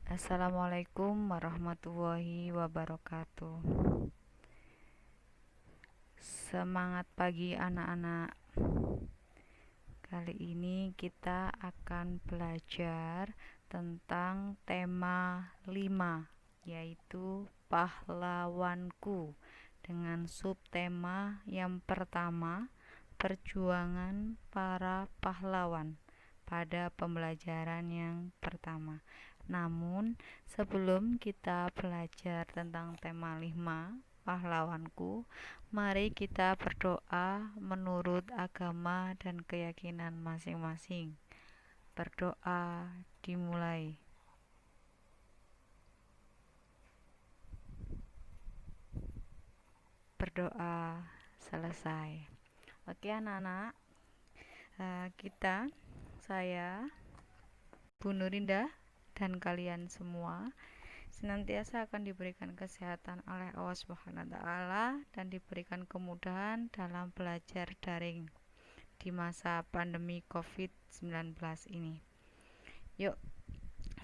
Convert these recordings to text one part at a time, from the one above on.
Assalamualaikum warahmatullahi wabarakatuh. Semangat pagi anak-anak. Kali ini kita akan belajar tentang tema 5, yaitu pahlawanku, dengan subtema yang pertama, perjuangan para pahlawan, pada pembelajaran yang pertama. Namun, sebelum kita belajar tentang tema 5, pahlawanku, mari kita berdoa menurut agama dan keyakinan masing-masing. Berdoa dimulai. Berdoa selesai. Oke anak-anak, saya, Bu Nurinda, dan kalian semua senantiasa akan diberikan kesehatan oleh Allah Subhanahu wa taala dan diberikan kemudahan dalam belajar daring di masa pandemi Covid-19 ini. Yuk,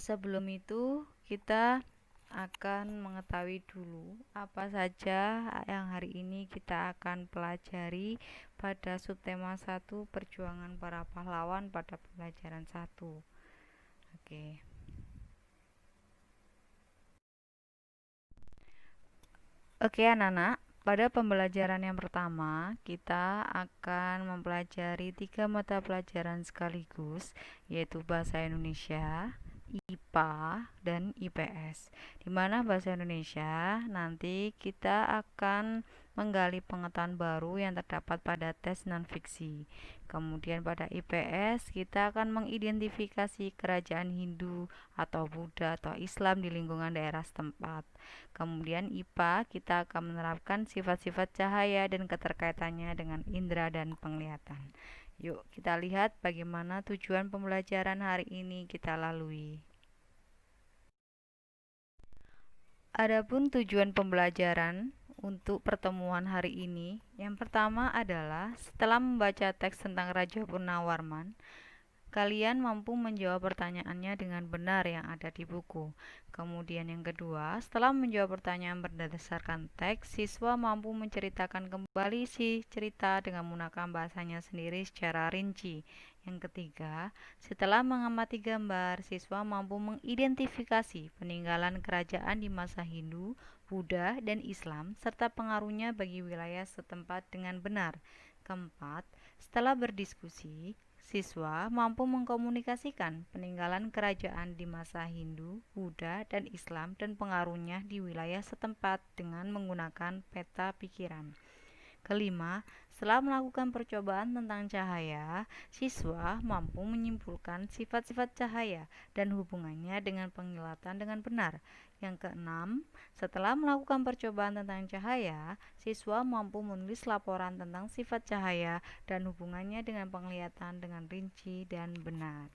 sebelum itu kita akan mengetahui dulu apa saja yang hari ini kita akan pelajari pada subtema 1, perjuangan para pahlawan, pada pembelajaran 1. Oke. Oke anak-anak, pada pembelajaran yang pertama kita akan mempelajari 3 mata pelajaran sekaligus, yaitu Bahasa Indonesia, IPA, dan IPS. Di mana Bahasa Indonesia nanti kita akan menggali pengetahuan baru yang terdapat pada tes non-fiksi. Kemudian pada IPS kita akan mengidentifikasi kerajaan Hindu atau Buddha atau Islam di lingkungan daerah setempat. Kemudian IPA kita akan menerapkan sifat-sifat cahaya dan keterkaitannya dengan indera dan penglihatan. Yuk kita lihat bagaimana tujuan pembelajaran hari ini kita lalui. Adapun tujuan pembelajaran untuk pertemuan hari ini, yang pertama adalah setelah membaca teks tentang Raja Purnawarman, kalian mampu menjawab pertanyaannya dengan benar yang ada di buku. Kemudian yang kedua, setelah menjawab pertanyaan berdasarkan teks, siswa mampu menceritakan kembali si cerita dengan menggunakan bahasanya sendiri secara rinci. Yang ketiga, setelah mengamati gambar, siswa mampu mengidentifikasi peninggalan kerajaan di masa Hindu, Buddha, dan Islam, serta pengaruhnya bagi wilayah setempat dengan benar. Keempat, setelah berdiskusi, siswa mampu mengkomunikasikan peninggalan kerajaan di masa Hindu, Buddha, dan Islam dan pengaruhnya di wilayah setempat dengan menggunakan peta pikiran. Kelima, setelah melakukan percobaan tentang cahaya, siswa mampu menyimpulkan sifat-sifat cahaya dan hubungannya dengan penglihatan dengan benar. Yang keenam, setelah melakukan percobaan tentang cahaya, siswa mampu menulis laporan tentang sifat cahaya dan hubungannya dengan penglihatan dengan rinci dan benar.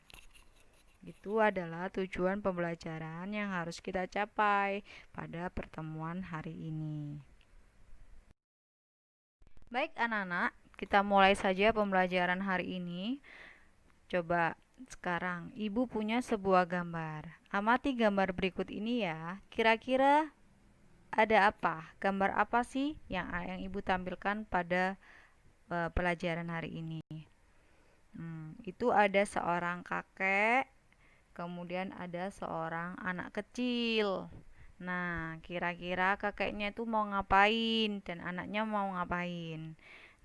Itu adalah tujuan pembelajaran yang harus kita capai pada pertemuan hari ini. Baik anak-anak, kita mulai saja pembelajaran hari ini. Coba sekarang, Ibu punya sebuah gambar. Amati gambar berikut ini ya. Kira-kira ada apa? Gambar apa sih yang Ibu tampilkan pada pelajaran hari ini? Itu ada seorang kakek, kemudian ada seorang anak kecil. Nah, kira-kira kakeknya itu mau ngapain dan anaknya mau ngapain?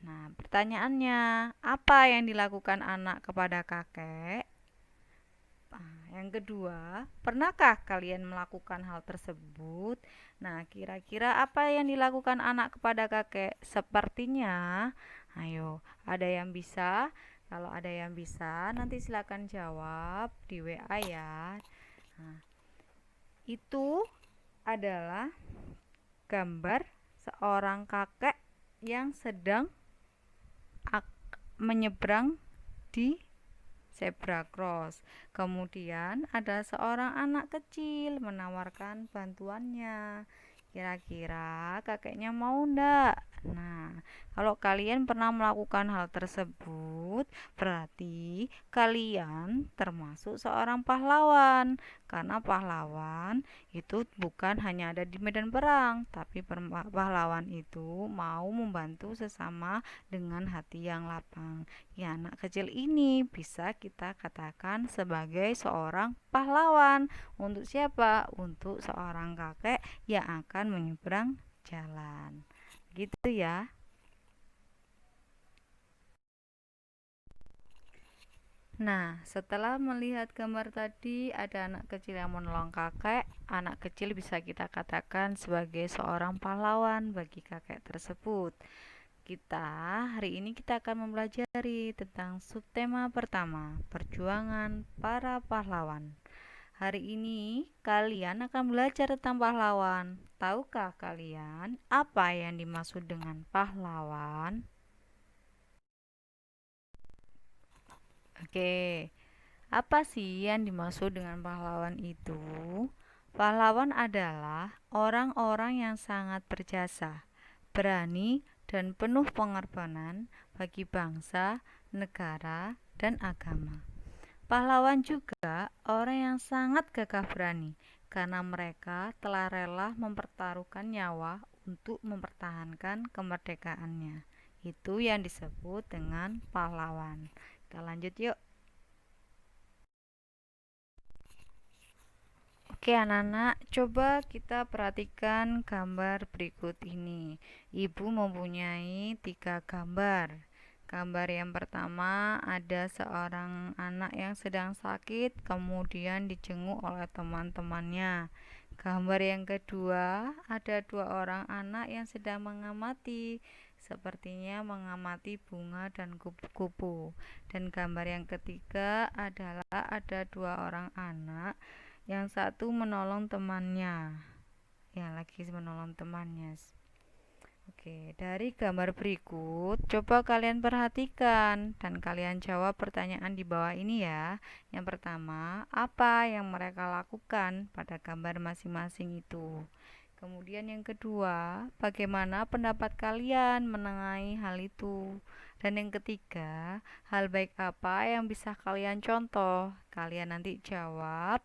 Nah, pertanyaannya, apa yang dilakukan anak kepada kakek? Nah, yang kedua, pernahkah kalian melakukan hal tersebut? Nah, kira-kira apa yang dilakukan anak kepada kakek? Sepertinya, ayo, ada yang bisa? Kalau ada yang bisa, nanti silakan jawab di WA ya. Nah, itu adalah gambar seorang kakek yang sedang menyeberang di zebra cross. Kemudian ada seorang anak kecil menawarkan bantuannya. Kira-kira kakeknya mau ndak? Nah, kalau kalian pernah melakukan hal tersebut, berarti kalian termasuk seorang pahlawan. Karena pahlawan itu bukan hanya ada di medan perang, tapi pahlawan itu mau membantu sesama dengan hati yang lapang. Ya, anak kecil ini bisa kita katakan sebagai seorang pahlawan. Untuk siapa? Untuk seorang kakek yang akan menyeberang jalan. Gitu ya. Nah, setelah melihat gambar tadi, ada anak kecil yang menolong kakek. Anak kecil bisa kita katakan sebagai seorang pahlawan bagi kakek tersebut. Hari ini kita akan mempelajari tentang subtema pertama, perjuangan para pahlawan. Hari ini kalian akan belajar tentang pahlawan. Tahukah kalian apa yang dimaksud dengan pahlawan? Oke, apa sih yang dimaksud dengan pahlawan itu? Pahlawan adalah orang-orang yang sangat berjasa, berani, dan penuh pengorbanan bagi bangsa, negara, dan agama. Pahlawan juga orang yang sangat gagah berani karena mereka telah rela mempertaruhkan nyawa untuk mempertahankan kemerdekaannya. Itu yang disebut dengan pahlawan. Kita lanjut yuk. Oke anak-anak, coba kita perhatikan gambar berikut ini. Ibu mempunyai 3 gambar. Gambar yang pertama ada seorang anak yang sedang sakit, kemudian dijenguk oleh teman-temannya. Gambar yang kedua ada 2 orang anak yang sedang mengamati, sepertinya mengamati bunga dan kupu-kupu. Dan gambar yang ketiga adalah ada 2 orang anak yang satu menolong temannya, yang lagi menolong temannya. Oke, dari gambar berikut, coba kalian perhatikan dan kalian jawab pertanyaan di bawah ini ya. Yang pertama, apa yang mereka lakukan pada gambar masing-masing itu? Kemudian yang kedua, bagaimana pendapat kalian mengenai hal itu? Dan yang ketiga, hal baik apa yang bisa kalian contoh? Kalian nanti jawab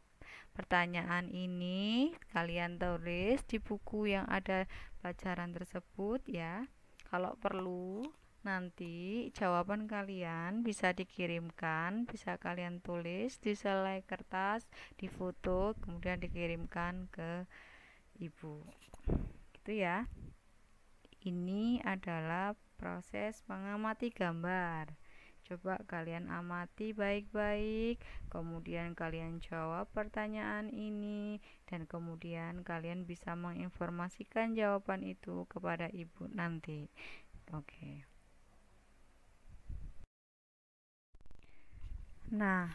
pertanyaan ini, kalian tulis di buku yang ada pelajaran tersebut ya. Kalau perlu, nanti jawaban kalian bisa dikirimkan, bisa kalian tulis di selai kertas, difoto, kemudian dikirimkan ke ibu. Gitu ya. Ini adalah proses mengamati gambar. Coba kalian amati baik-baik, kemudian kalian jawab pertanyaan ini, dan kemudian kalian bisa menginformasikan jawaban itu kepada ibu nanti. Oke. Nah,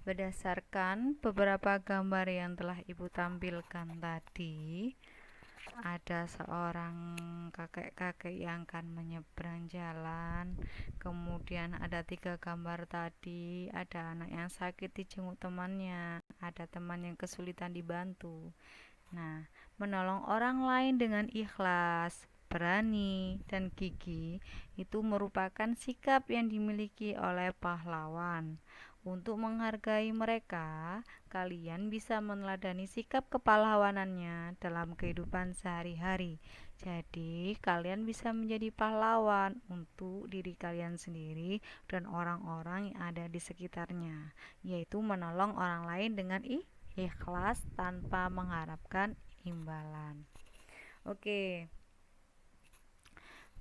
berdasarkan beberapa gambar yang telah ibu tampilkan tadi, ada seorang kakek-kakek yang akan menyeberang jalan, kemudian ada 3 gambar tadi, ada anak yang sakit dijenguk temannya, ada teman yang kesulitan dibantu. Nah, menolong orang lain dengan ikhlas, berani, dan gigih itu merupakan sikap yang dimiliki oleh pahlawan. Untuk menghargai mereka, kalian bisa meneladani sikap kepahlawanannya dalam kehidupan sehari-hari. Jadi, kalian bisa menjadi pahlawan untuk diri kalian sendiri dan orang-orang yang ada di sekitarnya, yaitu menolong orang lain dengan ikhlas tanpa mengharapkan imbalan. Oke.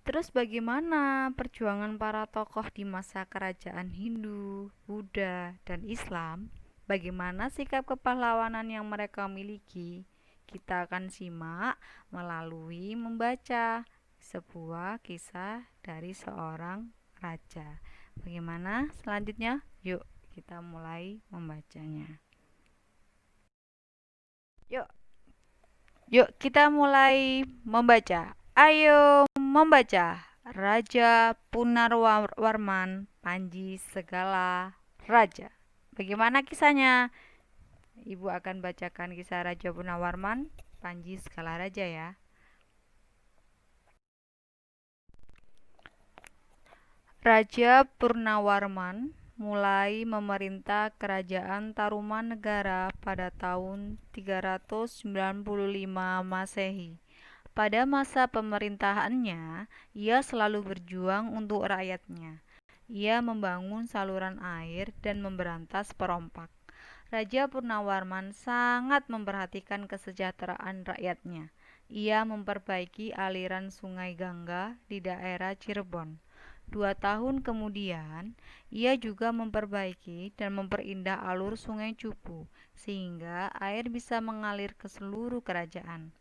Terus bagaimana perjuangan para tokoh di masa kerajaan Hindu, Buddha, dan Islam? Bagaimana sikap kepahlawanan yang mereka miliki? Kita akan simak melalui membaca sebuah kisah dari seorang raja. Bagaimana selanjutnya? Yuk, kita mulai membacanya. Yuk, yuk kita mulai membaca. Ayo membaca. Raja Punarwarman, Panji Segala Raja. Bagaimana kisahnya? Ibu akan bacakan kisah Raja Punarwarman, Panji Segala Raja ya. Raja Purnawarman mulai memerintah kerajaan Tarumanegara pada tahun 395 Masehi. Pada masa pemerintahannya, ia selalu berjuang untuk rakyatnya. Ia membangun saluran air dan memberantas perompak. Raja Purnawarman sangat memperhatikan kesejahteraan rakyatnya. Ia memperbaiki aliran Sungai Gangga di daerah Cirebon. 2 tahun kemudian, ia juga memperbaiki dan memperindah alur Sungai Cupu, sehingga air bisa mengalir ke seluruh kerajaan.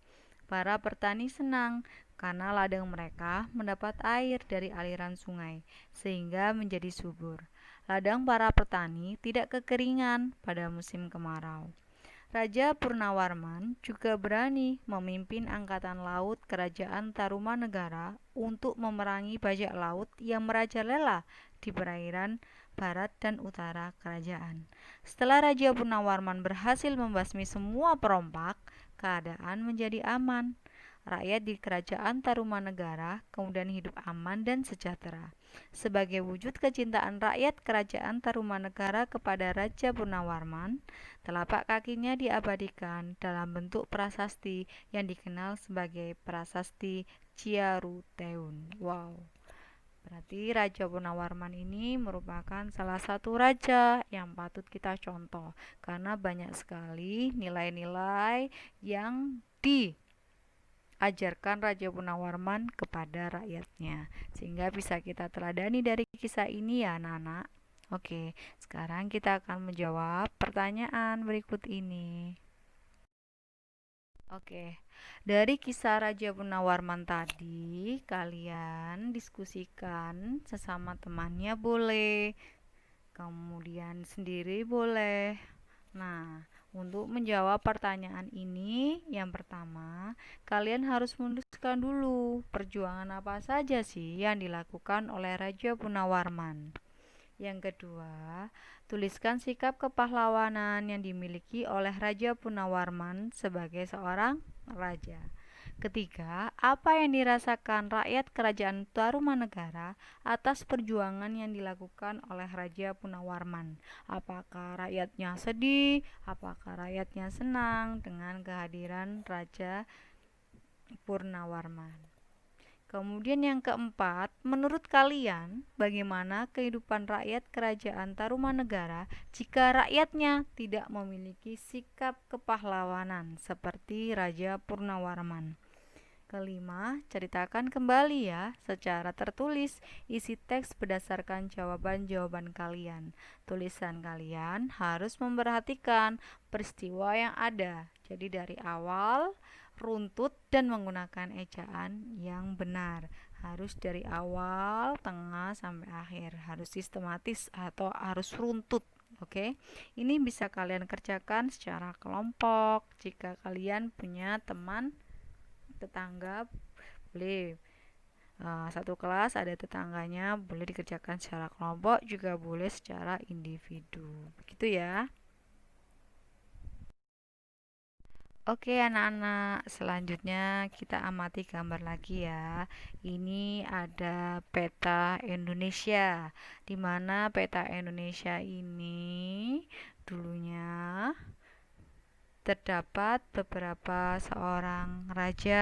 Para petani senang karena ladang mereka mendapat air dari aliran sungai, sehingga menjadi subur. Ladang para petani tidak kekeringan pada musim kemarau. Raja Purnawarman juga berani memimpin angkatan laut kerajaan Tarumanegara untuk memerangi bajak laut yang merajalela di perairan barat dan utara kerajaan. Setelah Raja Purnawarman berhasil membasmi semua perompak, keadaan menjadi aman. Rakyat di kerajaan Tarumanegara kemudian hidup aman dan sejahtera. Sebagai wujud kecintaan rakyat kerajaan Tarumanegara kepada Raja Purnawarman, telapak kakinya diabadikan dalam bentuk prasasti yang dikenal sebagai Prasasti Ciaruteun. Wow. Berarti Raja Purnawarman ini merupakan salah satu raja yang patut kita contoh karena banyak sekali nilai-nilai yang diajarkan Raja Purnawarman kepada rakyatnya sehingga bisa kita teladani dari kisah ini ya anak-anak. Oke, sekarang kita akan menjawab pertanyaan berikut ini. Oke, dari kisah Raja Purnawarman tadi, kalian diskusikan sesama temannya boleh, kemudian sendiri boleh. Nah, untuk menjawab pertanyaan ini, yang pertama, kalian harus menuliskan dulu perjuangan apa saja sih yang dilakukan oleh Raja Purnawarman. Yang kedua, tuliskan sikap kepahlawanan yang dimiliki oleh Raja Purnawarman sebagai seorang raja. Ketiga, apa yang dirasakan rakyat kerajaan Tarumanegara atas perjuangan yang dilakukan oleh Raja Purnawarman? Apakah rakyatnya sedih? Apakah rakyatnya senang dengan kehadiran Raja Purnawarman? Kemudian yang keempat, menurut kalian bagaimana kehidupan rakyat kerajaan Tarumanegara jika rakyatnya tidak memiliki sikap kepahlawanan seperti Raja Purnawarman? Kelima, ceritakan kembali ya secara tertulis isi teks berdasarkan jawaban-jawaban kalian. Tulisan kalian harus memperhatikan peristiwa yang ada. Jadi dari awal, runtut dan menggunakan ejaan yang benar. Harus dari awal, tengah sampai akhir. Harus sistematis atau harus runtut. Oke, ini bisa kalian kerjakan secara kelompok. Jika kalian punya teman tetangga, boleh satu kelas ada tetangganya, boleh dikerjakan secara kelompok, juga boleh secara individu. Begitu ya. Oke anak-anak, selanjutnya kita amati gambar lagi ya. Ini ada peta Indonesia, di mana peta Indonesia ini dulunya terdapat beberapa seorang raja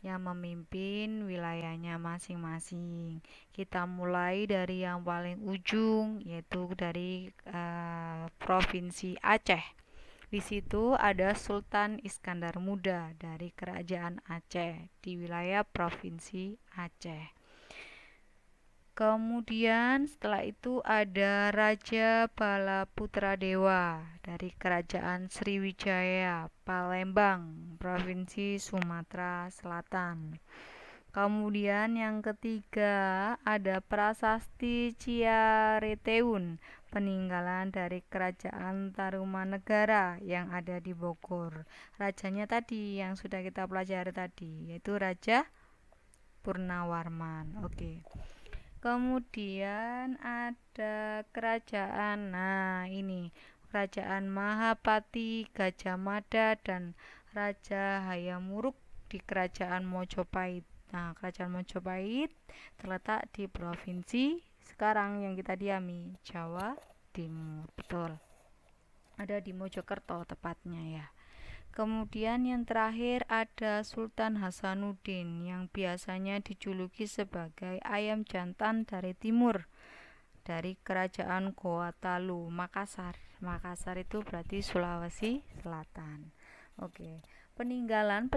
yang memimpin wilayahnya masing-masing. Kita mulai dari yang paling ujung, yaitu dari Provinsi Aceh. Di situ ada Sultan Iskandar Muda dari Kerajaan Aceh di wilayah Provinsi Aceh. Kemudian setelah itu ada Raja Balaputradewa dari Kerajaan Sriwijaya, Palembang, Provinsi Sumatera Selatan. Kemudian yang ketiga ada Prasasti Ciareteun, peninggalan dari Kerajaan Tarumanegara yang ada di Bogor. Rajanya tadi yang sudah kita pelajari tadi, yaitu Raja Purnawarman. Oke. Kemudian ada kerajaan, nah ini Kerajaan Mahapati, Gajah Mada, dan Raja Hayamuruk di Kerajaan Mojopahit. Nah, Kerajaan Mojopahit terletak di provinsi sekarang yang kita diami, Jawa Timur. Betul. Ada di Mojokerto tepatnya ya. Kemudian yang terakhir ada Sultan Hasanuddin yang biasanya dijuluki sebagai ayam jantan dari timur, dari Kerajaan Goa Talu, Makassar. Makassar itu berarti Sulawesi Selatan. Oke. Peninggalan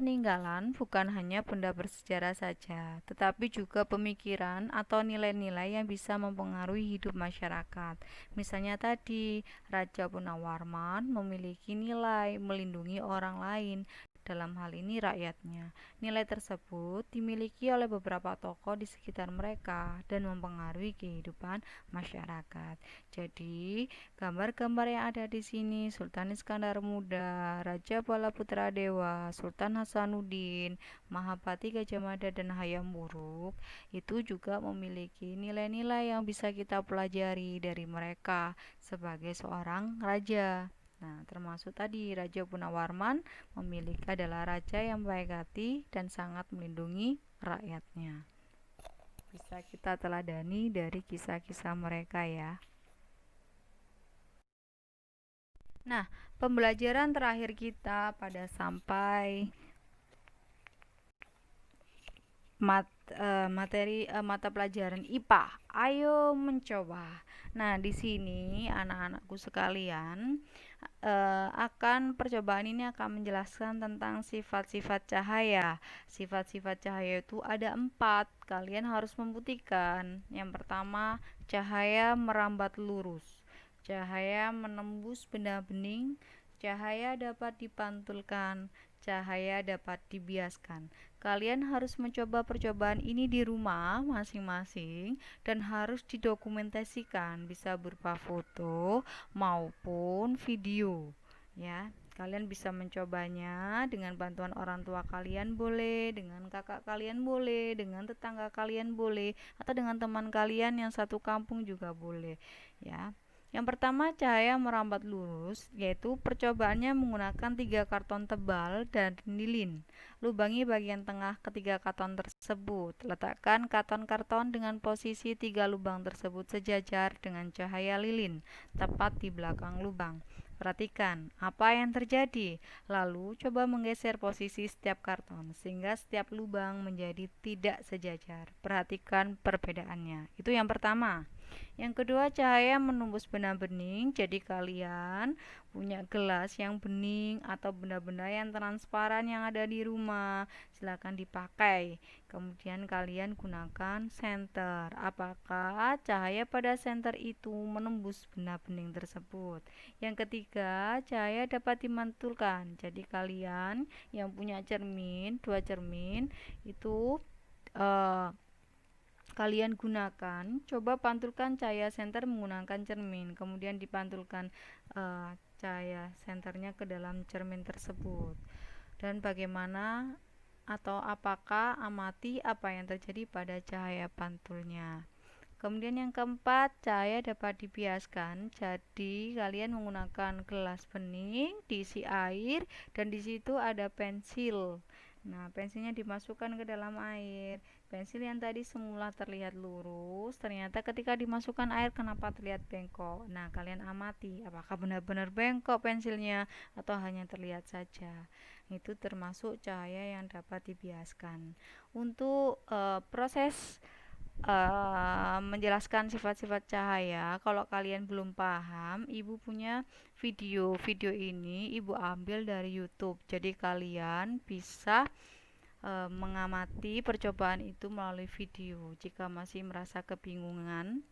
bukan hanya benda bersejarah saja, tetapi juga pemikiran atau nilai-nilai yang bisa mempengaruhi hidup masyarakat. Misalnya tadi, Raja Punawarman memiliki nilai melindungi orang lain, dalam hal ini rakyatnya. Nilai tersebut dimiliki oleh beberapa tokoh di sekitar mereka dan mempengaruhi kehidupan masyarakat. Jadi, gambar-gambar yang ada di sini, Sultan Iskandar Muda, Raja Bala Putra Dewa, Sultan Hasanuddin, Mahapati Gajah Mada, dan Hayam Wuruk, itu juga memiliki nilai-nilai yang bisa kita pelajari dari mereka sebagai seorang raja. Nah, termasuk tadi Raja Punawarman adalah raja yang baik hati dan sangat melindungi rakyatnya. Bisa kita teladani dari kisah-kisah mereka ya. Nah, pembelajaran terakhir kita pada sampai mata pelajaran IPA. Ayo mencoba. Nah, di sini anak-anakku sekalian, percobaan ini akan menjelaskan tentang sifat-sifat cahaya. Sifat-sifat cahaya itu ada 4. Kalian harus membuktikan. Yang pertama, cahaya merambat lurus. Cahaya menembus benda bening, cahaya dapat dipantulkan, cahaya dapat dibiaskan. Kalian harus mencoba percobaan ini di rumah masing-masing dan harus didokumentasikan, bisa berupa foto maupun video. Ya, kalian bisa mencobanya dengan bantuan orang tua kalian boleh, dengan kakak kalian boleh, dengan tetangga kalian boleh, atau dengan teman kalian yang satu kampung juga boleh. Ya. Yang pertama, cahaya merambat lurus, yaitu percobaannya menggunakan 3 karton tebal dan lilin. Lubangi bagian tengah ketiga karton tersebut. Letakkan karton-karton dengan posisi 3 lubang tersebut sejajar dengan cahaya lilin, tepat di belakang lubang. Perhatikan apa yang terjadi, lalu coba menggeser posisi setiap karton sehingga setiap lubang menjadi tidak sejajar. Perhatikan perbedaannya. Itu yang pertama. Yang kedua, cahaya menembus benda bening. Jadi kalian punya gelas yang bening atau benda-benda yang transparan yang ada di rumah, silakan dipakai. Kemudian kalian gunakan senter. Apakah cahaya pada senter itu menembus benda bening tersebut? Yang ketiga, cahaya dapat dimantulkan. Jadi kalian yang punya cermin, 2 cermin itu kalian gunakan, coba pantulkan cahaya senter menggunakan cermin, kemudian dipantulkan cahaya senternya ke dalam cermin tersebut. Dan bagaimana atau apakah amati apa yang terjadi pada cahaya pantulnya. Kemudian yang keempat, cahaya dapat dibiaskan. Jadi kalian menggunakan gelas bening, diisi air, dan di situ ada pensil. Nah, pensilnya dimasukkan ke dalam air. Pensil yang tadi semula terlihat lurus, ternyata ketika dimasukkan air kenapa terlihat bengkok. Nah, kalian amati apakah benar-benar bengkok pensilnya atau hanya terlihat saja. Itu termasuk cahaya yang dapat dibiaskan. Untuk proses menjelaskan sifat-sifat cahaya, kalau kalian belum paham, ibu punya video ini ibu ambil dari YouTube, jadi kalian bisa mengamati percobaan itu melalui video. Jika masih merasa kebingungan,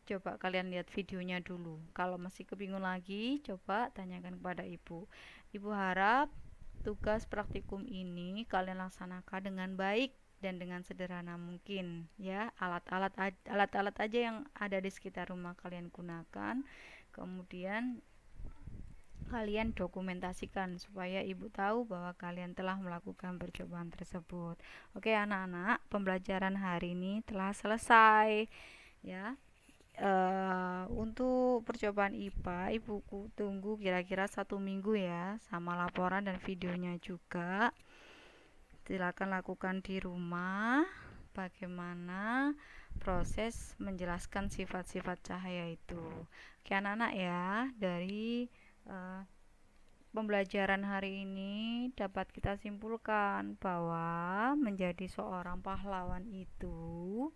coba kalian lihat videonya dulu. Kalau masih kebingungan lagi, coba tanyakan kepada ibu. Ibu harap tugas praktikum ini kalian laksanakan dengan baik dan dengan sederhana mungkin ya. Alat-alat aja yang ada di sekitar rumah kalian gunakan, kemudian kalian dokumentasikan supaya ibu tahu bahwa kalian telah melakukan percobaan tersebut. Oke anak-anak, pembelajaran hari ini telah selesai ya. Untuk percobaan IPA ibuku tunggu kira-kira 1 minggu ya, sama laporan dan videonya juga. Silakan lakukan di rumah bagaimana proses menjelaskan sifat-sifat cahaya itu. Oke anak-anak ya, dari pembelajaran hari ini dapat kita simpulkan bahwa menjadi seorang pahlawan itu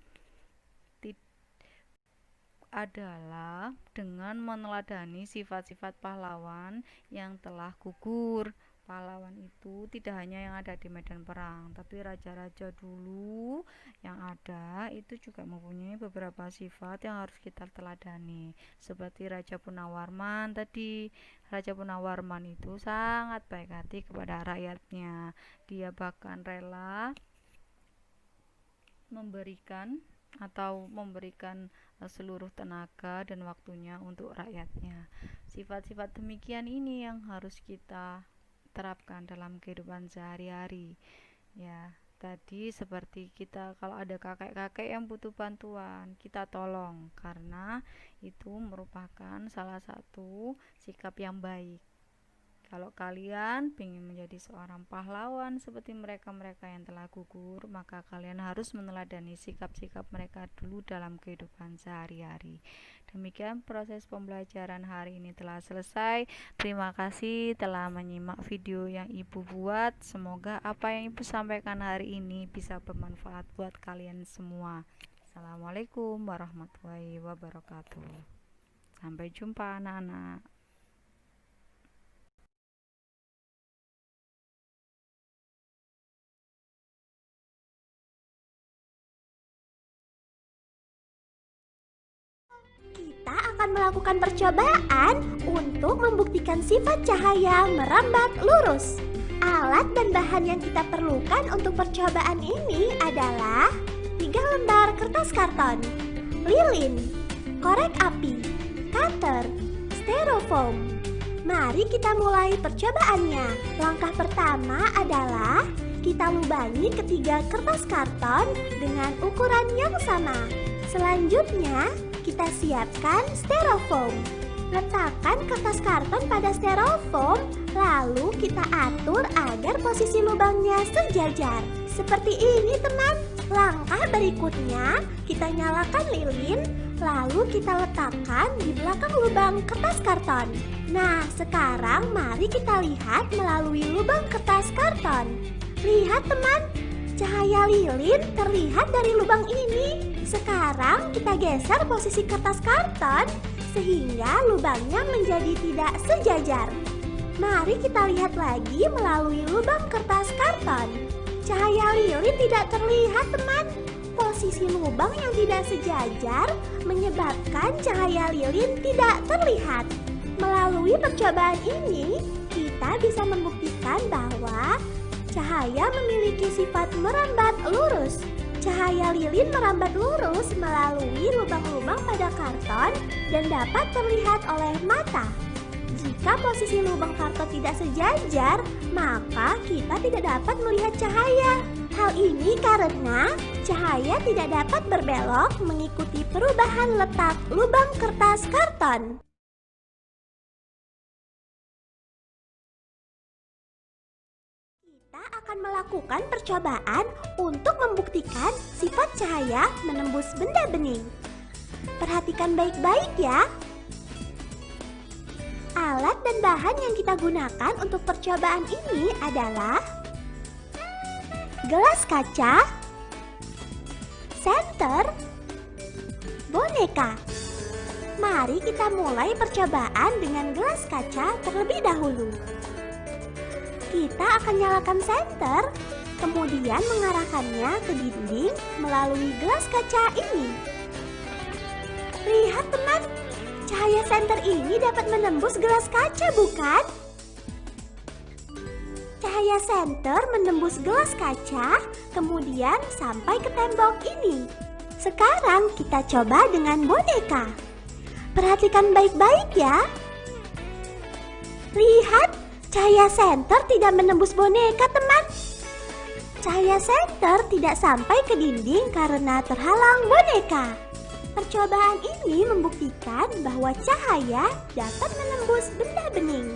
adalah dengan meneladani sifat-sifat pahlawan yang telah gugur. Pahlawan itu tidak hanya yang ada di medan perang, tapi raja-raja dulu yang ada itu juga mempunyai beberapa sifat yang harus kita teladani. Seperti Raja Punawarman tadi, Raja Punawarman itu sangat baik hati kepada rakyatnya. Dia bahkan rela memberikan seluruh tenaga dan waktunya untuk rakyatnya. Sifat-sifat demikian ini yang harus kita terapkan dalam kehidupan sehari-hari. Ya, tadi seperti kita kalau ada kakek-kakek yang butuh bantuan, kita tolong karena itu merupakan salah satu sikap yang baik. Kalau kalian ingin menjadi seorang pahlawan seperti mereka-mereka yang telah gugur, maka kalian harus meneladani sikap-sikap mereka dulu dalam kehidupan sehari-hari. Demikian proses pembelajaran hari ini telah selesai. Terima kasih telah menyimak video yang Ibu buat. Semoga apa yang Ibu sampaikan hari ini bisa bermanfaat buat kalian semua. Assalamualaikum warahmatullahi wabarakatuh. Sampai jumpa anak-anak. Kita akan melakukan percobaan untuk membuktikan sifat cahaya merambat lurus. Alat dan bahan yang kita perlukan untuk percobaan ini adalah 3 lembar kertas karton, lilin, korek api, cutter, styrofoam. Mari kita mulai percobaannya. Langkah pertama adalah kita lubangi ketiga kertas karton dengan ukuran yang sama. Selanjutnya, kita siapkan styrofoam. Letakkan kertas karton pada styrofoam, lalu kita atur agar posisi lubangnya sejajar. Seperti ini teman. Langkah berikutnya, kita nyalakan lilin, lalu kita letakkan di belakang lubang kertas karton. Nah, sekarang mari kita lihat melalui lubang kertas karton. Lihat teman, cahaya lilin terlihat dari lubang ini. Sekarang kita geser posisi kertas karton sehingga lubangnya menjadi tidak sejajar. Mari kita lihat lagi melalui lubang kertas karton. Cahaya lilin tidak terlihat teman. Posisi lubang yang tidak sejajar menyebabkan cahaya lilin tidak terlihat. Melalui percobaan ini, kita bisa membuktikan bahwa cahaya memiliki sifat merambat lurus. Cahaya lilin merambat lurus melalui lubang-lubang pada karton dan dapat terlihat oleh mata. Jika posisi lubang karton tidak sejajar, maka kita tidak dapat melihat cahaya. Hal ini karena cahaya tidak dapat berbelok mengikuti perubahan letak lubang kertas karton. Kita akan melakukan percobaan untuk membuktikan sifat cahaya menembus benda bening. Perhatikan baik-baik ya. Alat dan bahan yang kita gunakan untuk percobaan ini adalah gelas kaca, senter, boneka. Mari kita mulai percobaan dengan gelas kaca terlebih dahulu. Kita akan nyalakan senter, kemudian mengarahkannya ke dinding melalui gelas kaca ini. Lihat teman, cahaya senter ini dapat menembus gelas kaca bukan? Cahaya senter menembus gelas kaca, kemudian sampai ke tembok ini. Sekarang kita coba dengan boneka. Perhatikan baik-baik ya. Lihat, cahaya senter tidak menembus boneka teman. Cahaya senter tidak sampai ke dinding karena terhalang boneka. Percobaan ini membuktikan bahwa cahaya dapat menembus benda bening.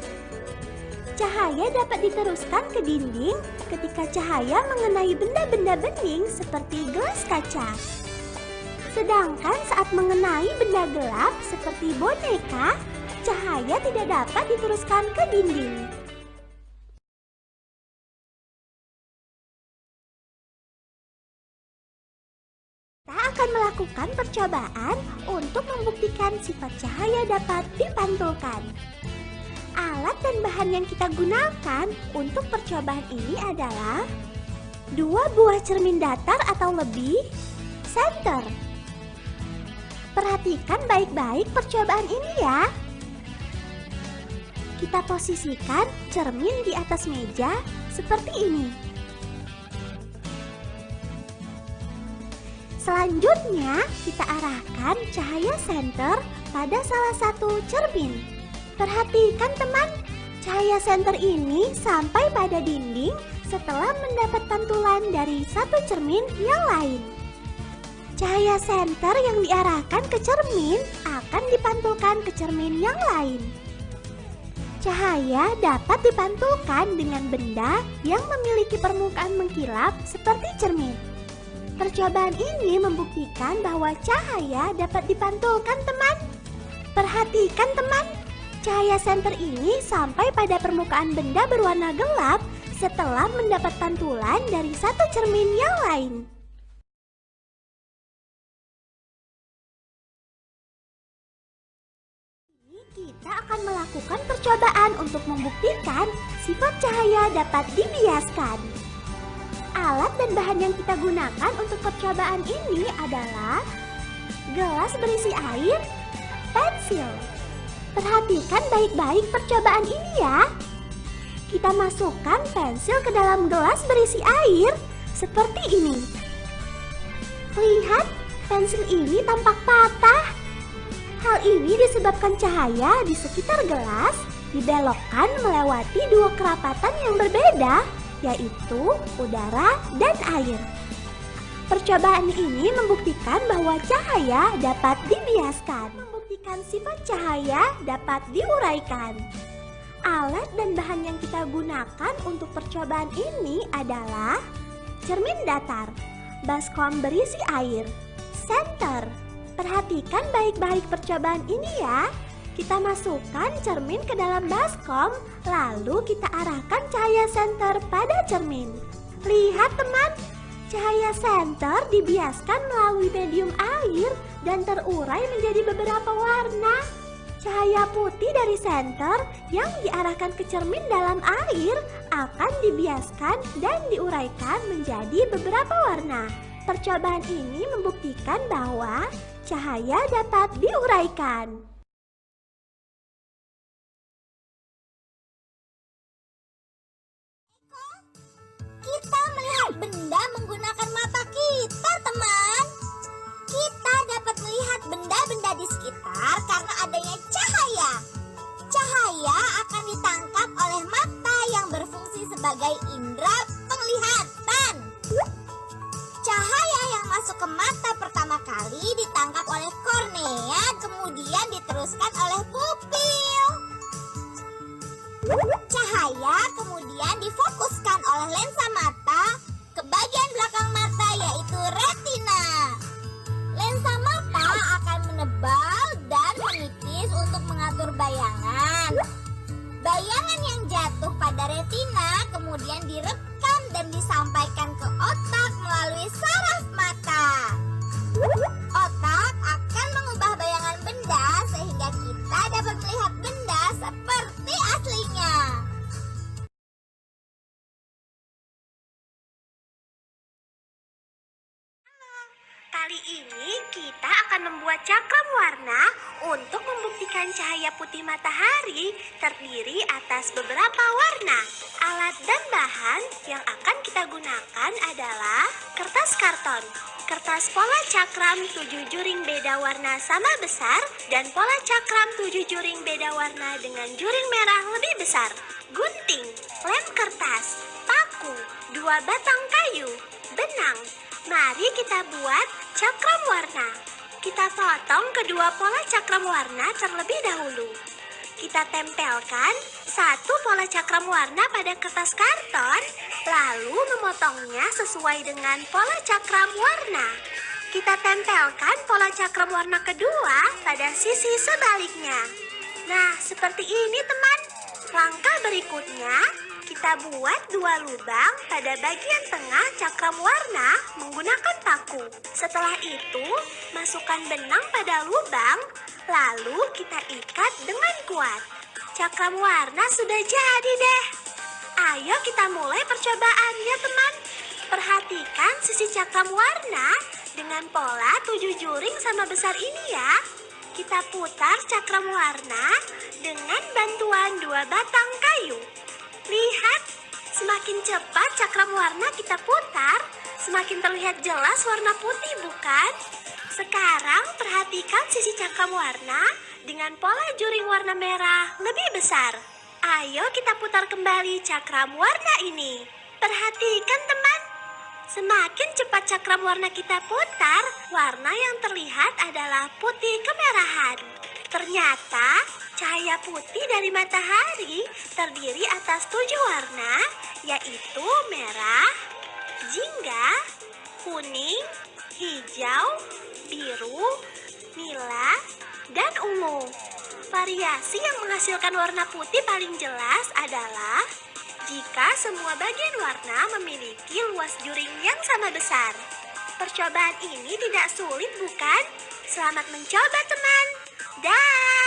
Cahaya dapat diteruskan ke dinding ketika cahaya mengenai benda-benda bening seperti gelas kaca. Sedangkan saat mengenai benda gelap seperti boneka, cahaya tidak dapat diteruskan ke dinding. Kita akan melakukan percobaan untuk membuktikan sifat cahaya dapat dipantulkan. Alat dan bahan yang kita gunakan untuk percobaan ini adalah 2 buah cermin datar atau lebih, senter. Perhatikan baik-baik percobaan ini ya. Kita posisikan cermin di atas meja seperti ini. Selanjutnya, kita arahkan cahaya senter pada salah satu cermin. Perhatikan teman, cahaya senter ini sampai pada dinding setelah mendapat pantulan dari satu cermin yang lain. Cahaya senter yang diarahkan ke cermin akan dipantulkan ke cermin yang lain. Cahaya dapat dipantulkan dengan benda yang memiliki permukaan mengkilap seperti cermin. Percobaan ini membuktikan bahwa cahaya dapat dipantulkan teman. Perhatikan teman, cahaya senter ini sampai pada permukaan benda berwarna gelap setelah mendapat pantulan dari satu cermin yang lain. Kita akan melakukan percobaan untuk membuktikan sifat cahaya dapat dibiaskan. Alat dan bahan yang kita gunakan untuk percobaan ini adalah gelas berisi air, pensil. Perhatikan baik-baik percobaan ini ya. Kita masukkan pensil ke dalam gelas berisi air seperti ini. Lihat, pensil ini tampak patah. Hal ini disebabkan cahaya di sekitar gelas dibelokkan melewati 2 kerapatan yang berbeda, yaitu udara dan air. Percobaan ini membuktikan bahwa cahaya dapat dibiaskan. Membuktikan sifat cahaya dapat diuraikan. Alat dan bahan yang kita gunakan untuk percobaan ini adalah cermin datar, baskom berisi air, senter. Perhatikan baik-baik percobaan ini ya. Kita masukkan cermin ke dalam baskom, lalu kita arahkan cahaya senter pada cermin. Lihat teman, cahaya senter dibiaskan melalui medium air dan terurai menjadi beberapa warna. Cahaya putih dari senter yang diarahkan ke cermin dalam air akan dibiaskan dan diuraikan menjadi beberapa warna. Percobaan ini membuktikan bahwa cahaya dapat diuraikan. Kita melihat benda menggunakan mata kita, teman. Kita dapat melihat benda-benda di sekitar karena adanya cahaya. Cahaya akan ditangkap oleh mata yang berfungsi sebagai indera penglihatan. Cahaya yang masuk ke mata pertama kali ditangkap oleh kornea, kemudian diteruskan oleh pupil. Cahaya kemudian difokuskan oleh lensa mata ke bagian belakang mata, yaitu retina. Lensa mata akan menebal dan menipis untuk mengatur bayangan. Bayangan yang jatuh pada retina kemudian direkam dan disampaikan ke otak melalui saraf mata. Otak akan mengubah bayangan benda sehingga kita dapat melihat benda seperti aslinya. Kali ini kita akan membuat cakram warna untuk membuktikan cahaya putih matahari terdiri atas beberapa warna. Alat dan bahan yang akan kita gunakan adalah kertas karton, kertas pola cakram 7 juring beda warna sama besar, dan pola cakram 7 juring beda warna dengan juring merah lebih besar, gunting, lem kertas, paku, 2 batang kayu, benang. Mari kita buat cakram warna. Kita potong kedua pola cakram warna terlebih dahulu. Kita tempelkan satu pola cakram warna pada kertas karton, lalu memotongnya sesuai dengan pola cakram warna. Kita tempelkan pola cakram warna kedua pada sisi sebaliknya. Nah, seperti ini teman. Langkah berikutnya, kita buat 2 lubang pada bagian tengah cakram warna menggunakan paku. Setelah itu, masukkan benang pada lubang, lalu kita ikat dengan kuat. Cakram warna sudah jadi deh. Ayo kita mulai percobaannya teman. Perhatikan sisi cakram warna dengan pola 7 juring sama besar ini ya. Kita putar cakram warna dengan bantuan 2 batang kayu. Lihat, semakin cepat cakram warna kita putar, semakin terlihat jelas warna putih bukan? Sekarang perhatikan sisi cakram warna dengan pola juring warna merah lebih besar. Ayo kita putar kembali cakram warna ini. Perhatikan teman, semakin cepat cakram warna kita putar, warna yang terlihat adalah putih kemerahan. Ternyata cahaya putih dari matahari terdiri atas 7 warna, yaitu merah, jingga, kuning, hijau, biru, nila, dan ungu. Variasi yang menghasilkan warna putih paling jelas adalah jika semua bagian warna memiliki luas juring yang sama besar. Percobaan ini tidak sulit bukan? Selamat mencoba teman. Dah.